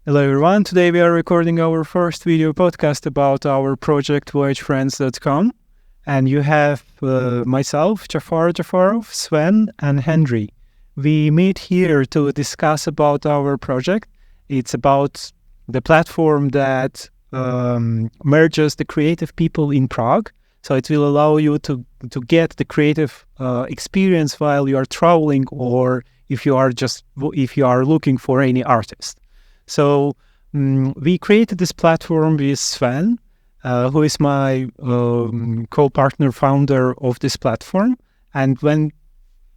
Hello everyone, today we are recording our first video podcast about our project voyagefriends.com, and you have myself, Jafar Jafarov, Sven and Henry. We meet here to discuss about our project. It's about the platform that merges the creative people in Prague. So it will allow you to get the creative experience while you are traveling, or if you are looking for any artist. So we created this platform with Sven, who is my co-partner founder of this platform. And when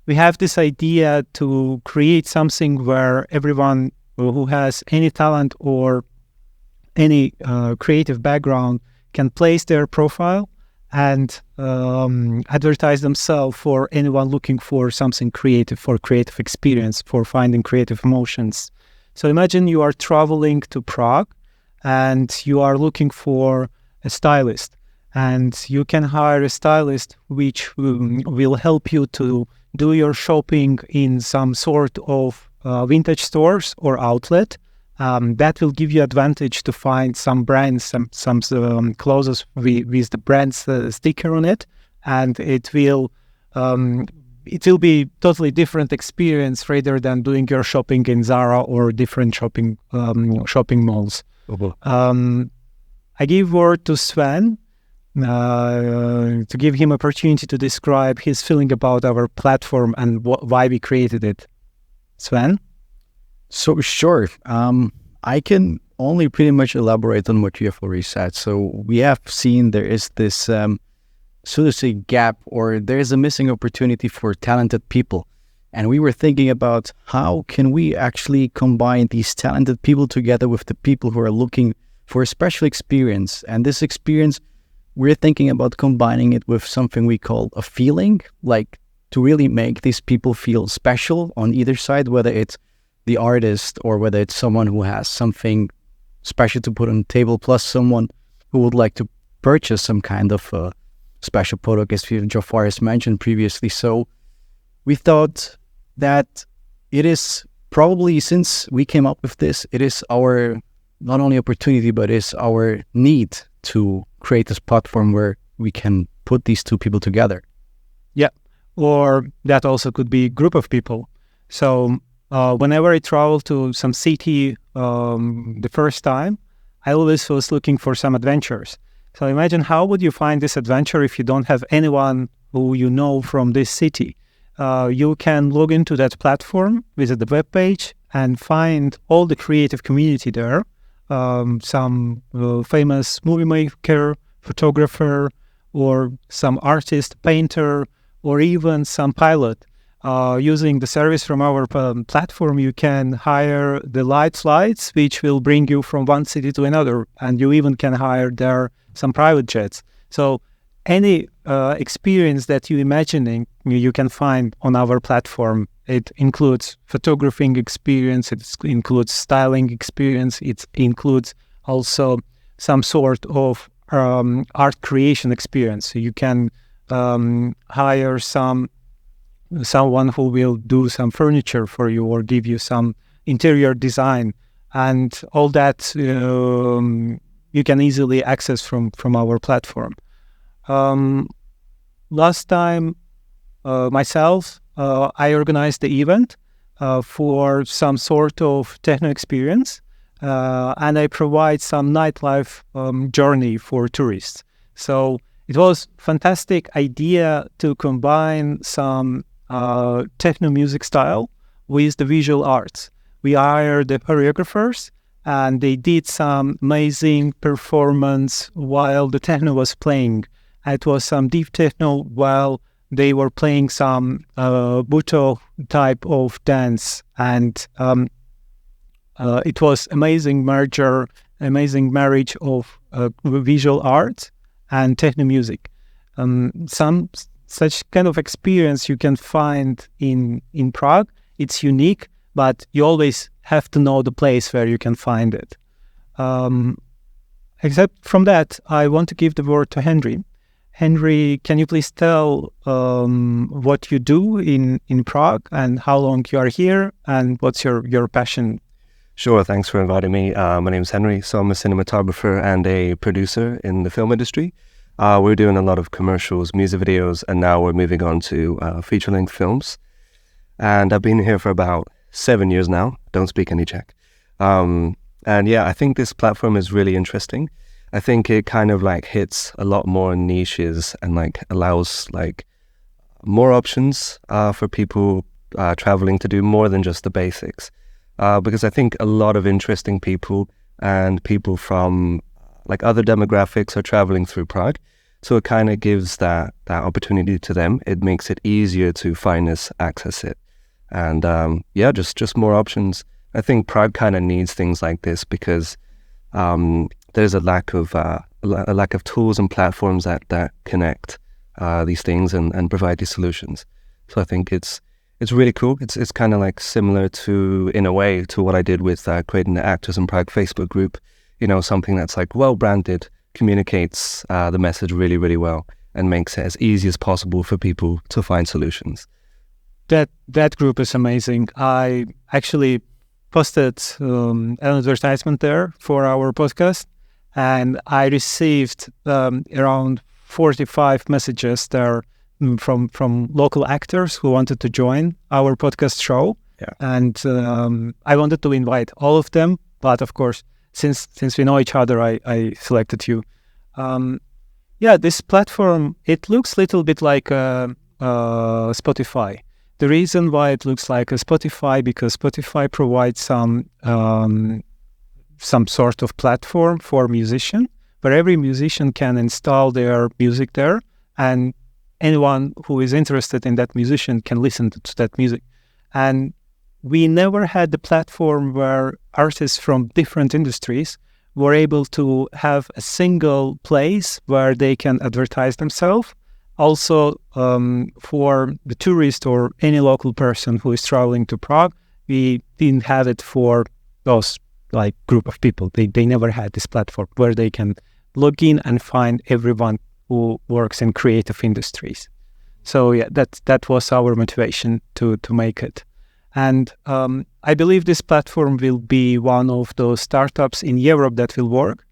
we have this idea to create something where everyone who has any talent or any creative background can place their profile and advertise themselves for anyone looking for something creative, for creative experience, for finding creative emotions. So imagine you are traveling to Prague and you are looking for a stylist, and you can hire a stylist which will help you to do your shopping in some sort of vintage stores or outlet. That will give you advantage to find some brands, some clothes with the brand's sticker on it, and it will be totally different experience rather than doing your shopping in Zara or different shopping malls. I give word to Sven to give him opportunity to describe his feeling about our platform and why we created it. Sven? So sure, I can only pretty much elaborate on what you have already said. So we have seen there is this, so to say, gap, or there is a missing opportunity for talented people. And we were thinking about how can we actually combine these talented people together with the people who are looking for a special experience. And this experience, we're thinking about combining it with something we call a feeling, like to really make these people feel special on either side, whether it's the artist or whether it's someone who has something special to put on the table, plus someone who would like to purchase some kind of special product, as Jafar has mentioned previously. So we thought that it is probably, since we came up with this, it is our not only opportunity, but it's our need to create this platform where we can put these two people together. Yeah, or that also could be a group of people. So whenever I travel to some city the first time, I always was looking for some adventures. So imagine, how would you find this adventure if you don't have anyone who you know from this city? You can log into that platform, visit the webpage, and find all the creative community there. Some famous movie maker, photographer, or some artist, painter, or even some pilot. Using the service from our platform, you can hire the light flights, which will bring you from one city to another, and you even can hire there some private jets. So any experience that you imagining, you can find on our platform. It includes photographing experience, it includes styling experience, it includes also some sort of art creation experience. So you can hire someone who will do some furniture for you or give you some interior design, and all that you can easily access from our platform. Last time, myself, I organized the event for some sort of techno experience, and I provide some nightlife journey for tourists. So it was fantastic idea to combine some techno music style with the visual arts. We hired the choreographers, and they did some amazing performance while the techno was playing. It was some deep techno while they were playing some Buto type of dance, and it was amazing marriage of visual art and techno music. Some such kind of experience you can find in Prague. It's unique, but you always have to know the place where you can find it. Except from that, I want to give the word to Henry. Henry, can you please tell what you do in Prague and how long you are here and what's your passion? Sure, thanks for inviting me. My name is Henry, so I'm a cinematographer and a producer in the film industry. We're doing a lot of commercials, music videos, and now we're moving on to feature-length films. And I've been here for about 7 years now. Don't speak any Czech. And yeah, I think this platform is really interesting. I think it kind of like hits a lot more niches and like allows like more options for people traveling to do more than just the basics. Because I think a lot of interesting people and people from like other demographics are traveling through Prague. So it kind of gives that opportunity to them. It makes it easier to find this, access it. And yeah, just more options. I think Prague kind of needs things like this because there's a lack of tools and platforms that connect these things and provide these solutions. So I think it's really cool. It's kind of like similar to, in a way, to what I did with creating the Actors in Prague Facebook group. You know, something that's like well branded, communicates the message really, really well, and makes it as easy as possible for people to find solutions. That group is amazing. I actually posted an advertisement there for our podcast, and I received around 45 messages there from local actors who wanted to join our podcast show. Yeah. And I wanted to invite all of them, but of course, since we know each other, I selected you. Yeah, this platform, it looks a little bit like Spotify. The reason why it looks like a Spotify, because Spotify provides some sort of platform for musician, where every musician can install their music there, and anyone who is interested in that musician can listen to that music. And we never had the platform where artists from different industries were able to have a single place where they can advertise themselves. Also, for the tourist or any local person who is traveling to Prague, we didn't have it for those like group of people. They never had this platform where they can log in and find everyone who works in creative industries. So yeah, that was our motivation to make it. And I believe this platform will be one of those startups in Europe that will work,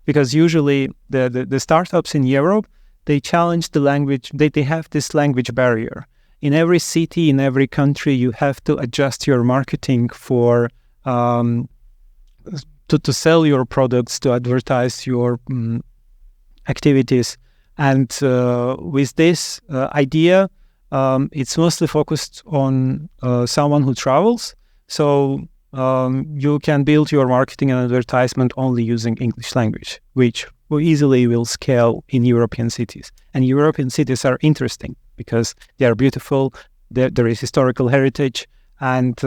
because usually the startups in Europe, they challenge the language. They have this language barrier. In every city, in every country, you have to adjust your marketing for to sell your products, to advertise your activities. And with this idea, it's mostly focused on someone who travels. So you can build your marketing and advertisement only using English language, which easily will scale in European cities. And European cities are interesting because they are beautiful, there is historical heritage, and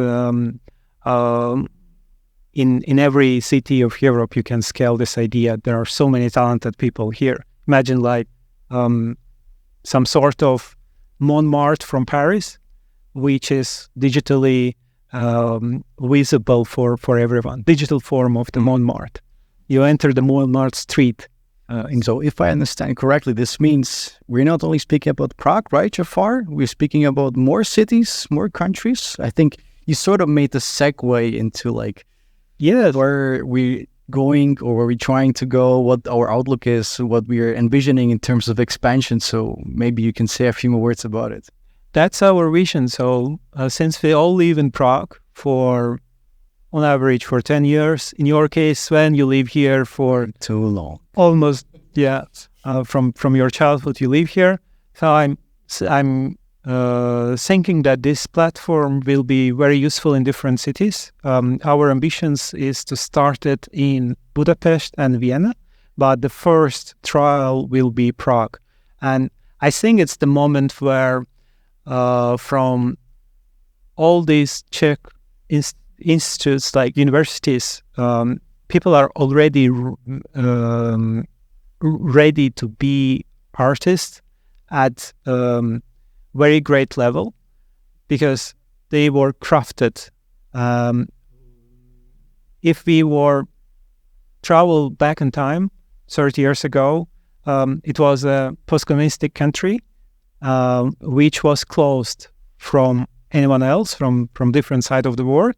in every city of Europe you can scale this idea. There are so many talented people here. Imagine like some sort of Montmartre from Paris, which is digitally visible for everyone. Digital form of the Montmartre. You enter the Montmartre street. So if I understand correctly, this means we're not only speaking about Prague, right, Jafar? We're speaking about more cities, more countries. I think you sort of made the segue into like, yeah, where we're going or where we're trying to go, what our outlook is, what we're envisioning in terms of expansion. So maybe you can say a few more words about it. That's our vision. So since we all live in Prague for, on average, for 10 years, in your case, Sven, you live here for too long. Almost, yeah. From your childhood, you live here. So I'm thinking that this platform will be very useful in different cities. Our ambitions is to start it in Budapest and Vienna, but the first trial will be Prague. And I think it's the moment where from all these Czech institutes like universities, people are already ready to be artists at very great level because they were crafted. If we were travel back in time 30 years ago, it was a post-communistic country which was closed from anyone else from different side of the world.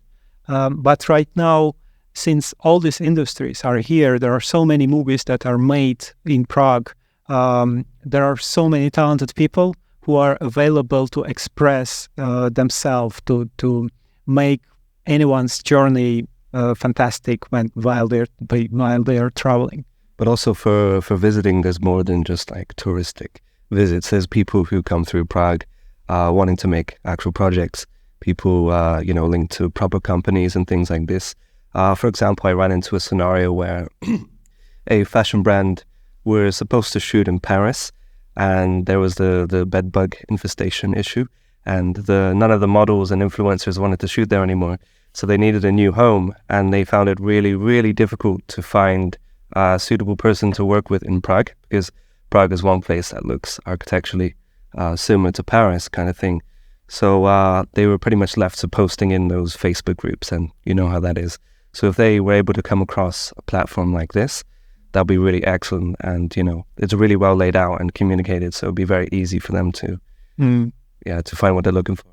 But right now since all these industries are here, there are so many movies that are made in Prague. There are so many talented people who are available to express themselves, to make anyone's journey fantastic while they're traveling. But also for visiting, there's more than just like touristic visits. There's people who come through Prague wanting to make actual projects. People, linked to proper companies and things like this. For example, I ran into a scenario where a fashion brand were supposed to shoot in Paris, and there was the bed bug infestation issue, and none of the models and influencers wanted to shoot there anymore. So they needed a new home, and they found it really, really difficult to find a suitable person to work with in Prague, because Prague is one place that looks architecturally similar to Paris kind of thing. So they were pretty much left to posting in those Facebook groups, and you know how that is. So if they were able to come across a platform like this, that'll be really excellent. And, it's really well laid out and communicated, so it'll be very easy for them to find what they're looking for.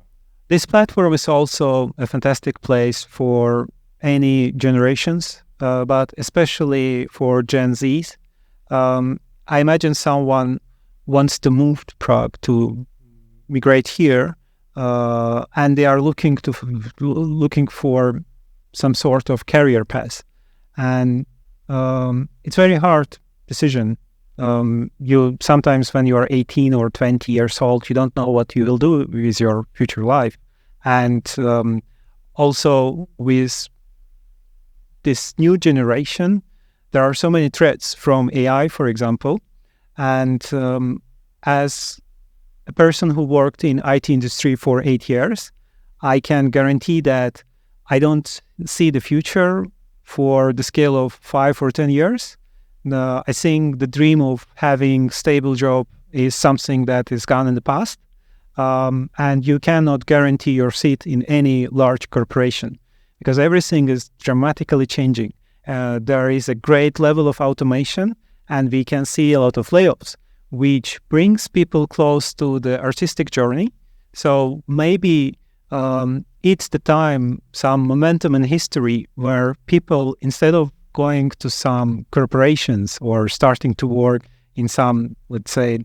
This platform is also a fantastic place for any generations, but especially for Gen Zs. I imagine someone wants to move to Prague to migrate here, and they are looking for some sort of career path, and it's very hard decision. You sometimes, when you are 18 or 20 years old, you don't know what you will do with your future life, and also with this new generation, there are so many threats from AI, for example, and as a person who worked in IT industry for 8 years, I can guarantee that I don't see the future for the scale of 5 or 10 years. I think the dream of having stable job is something that is gone in the past, and you cannot guarantee your seat in any large corporation because everything is dramatically changing. There is a great level of automation, and we can see a lot of layoffs, which brings people close to the artistic journey. So maybe it's the time, some momentum in history where people, instead of going to some corporations or starting to work in some, let's say,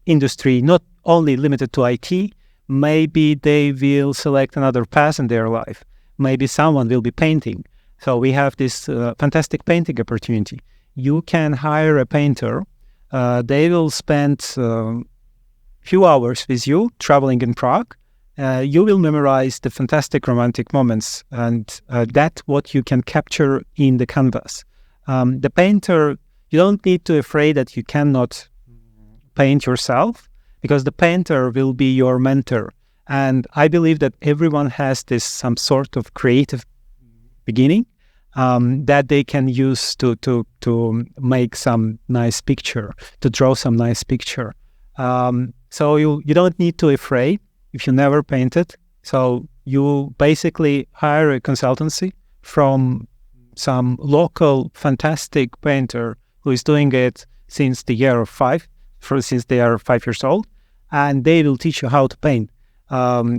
industry, not only limited to IT, maybe they will select another path in their life. Maybe someone will be painting. So we have this fantastic painting opportunity. You can hire a painter. They will spend few hours with you traveling in Prague. You will memorize the fantastic romantic moments, and that's what you can capture in the canvas. The painter, you don't need to afraid that you cannot paint yourself, because the painter will be your mentor. And I believe that everyone has some sort of creative beginning that they can use to make some nice picture, to draw some nice picture. So you don't need to afraid if you never painted. So you basically hire a consultancy from some local fantastic painter who is doing it since the year of since they are 5 years old, and they will teach you how to paint,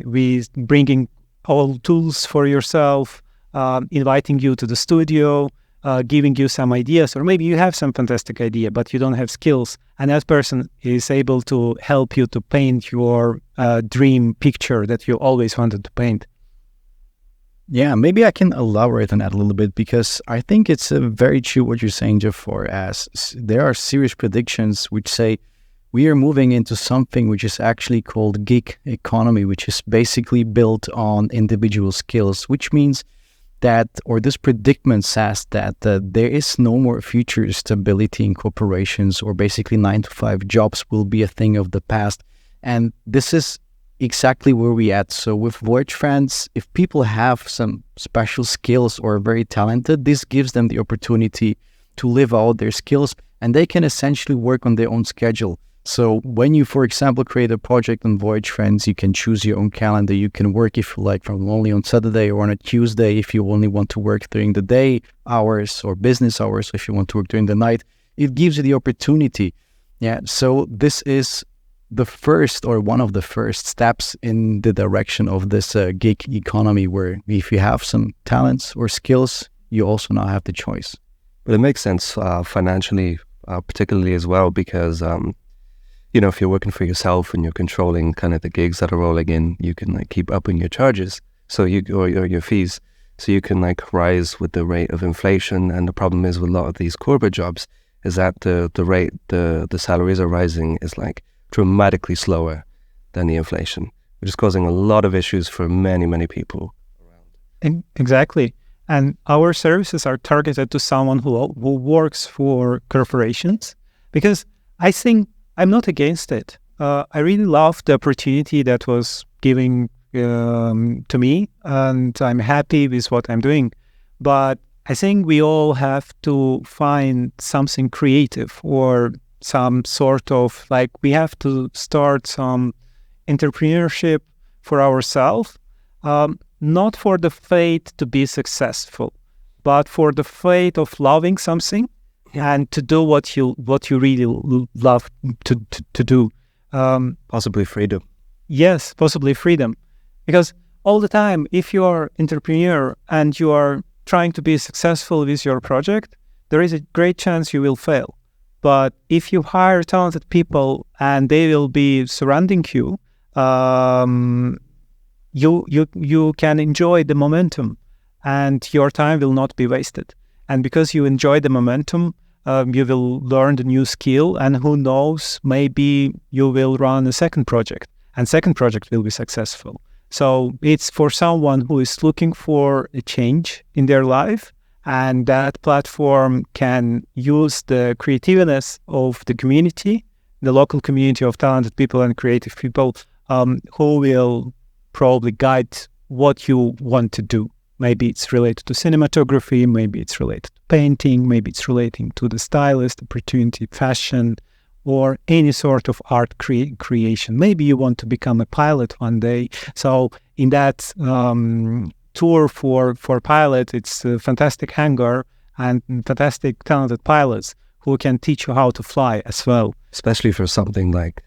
with bringing all tools for yourself, inviting you to the studio, giving you some ideas, or maybe you have some fantastic idea, but you don't have skills, and that person is able to help you to paint your dream picture that you always wanted to paint. Yeah, maybe I can elaborate on that a little bit, because I think it's very true what you're saying, Jafar, as there are serious predictions which say we are moving into something which is actually called gig economy, which is basically built on individual skills, which means that, or this predicament says that there is no more future stability in corporations, or basically 9-to-5 jobs will be a thing of the past. And this is exactly where we at. So with Voyage Friends, if people have some special skills or are very talented, this gives them the opportunity to live out their skills, and they can essentially work on their own schedule. So when you, for example, create a project on Voyage Friends, you can choose your own calendar. You can work, if you like, from only on Saturday or on a Tuesday if you only want to work during the day hours or business hours. If you want to work during the night, it gives you the opportunity. Yeah. So this is the first, or one of the first steps in the direction of this gig economy, where if you have some talents or skills, you also now have the choice. But it makes sense financially, particularly as well, because if you're working for yourself and you're controlling kind of the gigs that are rolling in, you can like keep upping your charges, so or your fees, so you can like rise with the rate of inflation. And the problem is with a lot of these corporate jobs is that the rate the salaries are rising is like dramatically slower than the inflation, which is causing a lot of issues for many people. Exactly. And our services are targeted to someone who works for corporations, because I think I'm not against it. I really love the opportunity that was given to me, and I'm happy with what I'm doing. But I think we all have to find something creative, or some sort of like, we have to start some entrepreneurship for ourselves, not for the fate to be successful, but for the fate of loving something and to do what you really love to do. Possibly freedom. Yes, possibly freedom. Because all the time, if you are entrepreneur and you are trying to be successful with your project, there is a great chance you will fail. But if you hire talented people and they will be surrounding you, you can enjoy the momentum, and your time will not be wasted. And because you enjoy the momentum, you will learn the new skill, and who knows, maybe you will run a second project, and second project will be successful. So it's for someone who is looking for a change in their life, and that platform can use the creativeness of the community, the local community of talented people and creative people, who will probably guide what you want to do. Maybe it's related to cinematography, maybe it's related to painting, maybe it's relating to the stylist opportunity, fashion, or any sort of art creation. Maybe you want to become a pilot one day. So in that tour for pilot, it's a fantastic hangar and fantastic talented pilots who can teach you how to fly as well. Especially for something like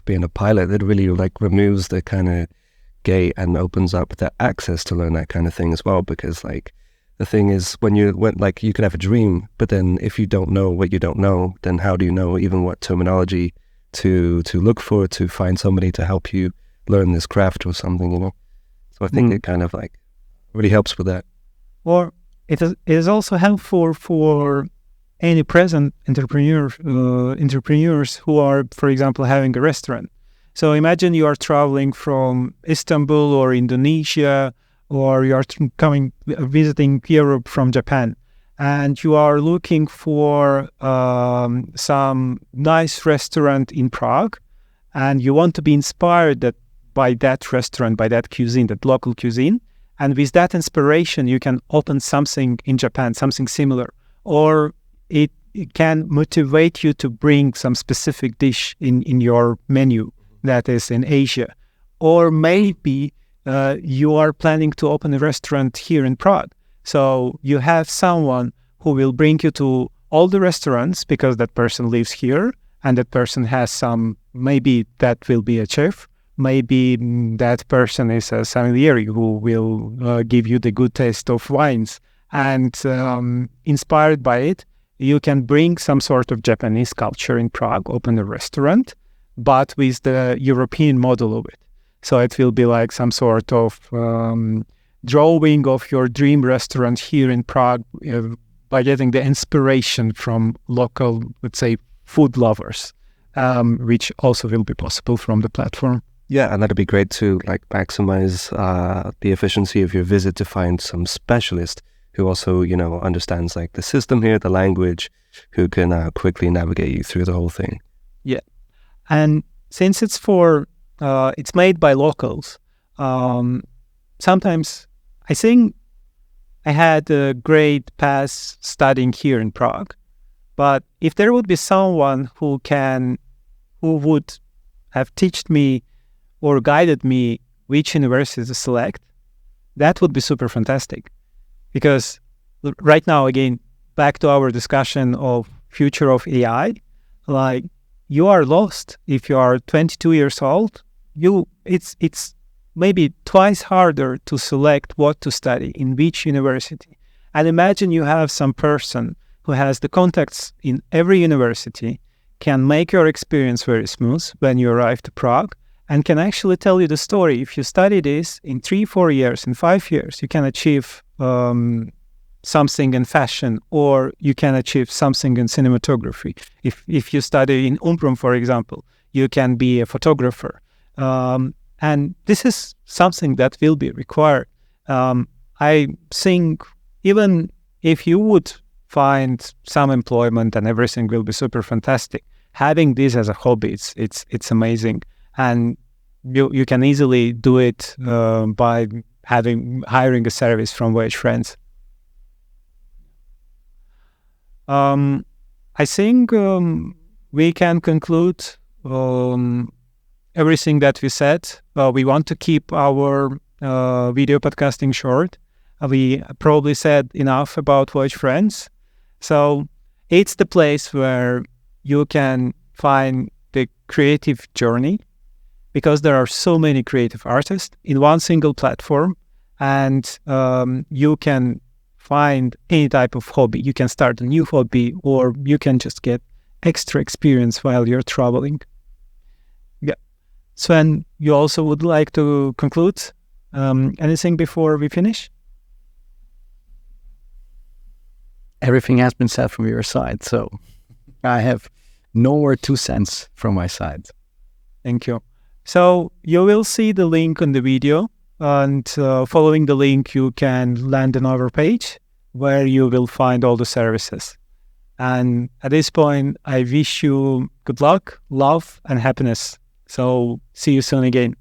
being a pilot, it really like removes the kind of gate and opens up the access to learn that kind of thing as well. Because like the thing is, when you could have a dream, but then if you don't know what you don't know, then how do you know even what terminology to look for, to find somebody to help you learn this craft or something, So I think it kind of like really helps with that. Or it is also helpful for any present entrepreneurs who are, for example, having a restaurant. So imagine you are traveling from Istanbul or Indonesia, or you are visiting Europe from Japan, and you are looking for some nice restaurant in Prague, and you want to be inspired by that restaurant, by that cuisine, that local cuisine. And with that inspiration, you can open something in Japan, something similar. Or it can motivate you to bring some specific dish in your menu that is in Asia. Or maybe you are planning to open a restaurant here in Prague. So you have someone who will bring you to all the restaurants because that person lives here and that person has maybe that will be a chef. Maybe that person is a sommelier who will give you the good taste of wines. And inspired by it, you can bring some sort of Japanese culture in Prague, open a restaurant, but with the European model of it. So it will be like some sort of drawing of your dream restaurant here in Prague by getting the inspiration from local, let's say, food lovers, which also will be possible from the platform. Yeah, and that'd be great to like maximize the efficiency of your visit, to find some specialist who also, understands like the system here, the language, who can quickly navigate you through the whole thing. Yeah. And since it's made by locals, sometimes I think I had a great past studying here in Prague, but if there would be someone who would have taught me or guided me which university to select, that would be super fantastic. Because right now, again, back to our discussion of future of AI, like you are lost if you are 22 years old. It's maybe twice harder to select what to study in which university. And imagine you have some person who has the contacts in every university, can make your experience very smooth when you arrive to Prague, and can actually tell you the story. If you study this in 3-4 years, in 5 years, you can achieve something in fashion, or you can achieve something in cinematography. If you study in Umprum, for example, you can be a photographer. And this is something that will be required. I think even if you would find some employment and everything will be super fantastic, having this as a hobby, it's amazing. And you can easily do it by hiring a service from Voyage Friends. I think we can conclude everything that we said. We want to keep our video podcasting short. We probably said enough about Voyage Friends. So it's the place where you can find the creative journey, because there are so many creative artists in one single platform, and you can find any type of hobby. You can start a new hobby, or you can just get extra experience while you're traveling. Yeah. Sven, you also would like to conclude anything before we finish? Everything has been said from your side, so I have no more 2 cents from my side. Thank you. So you will see the link on the video, and following the link, you can land on our page where you will find all the services. And at this point, I wish you good luck, love, and happiness. So see you soon again.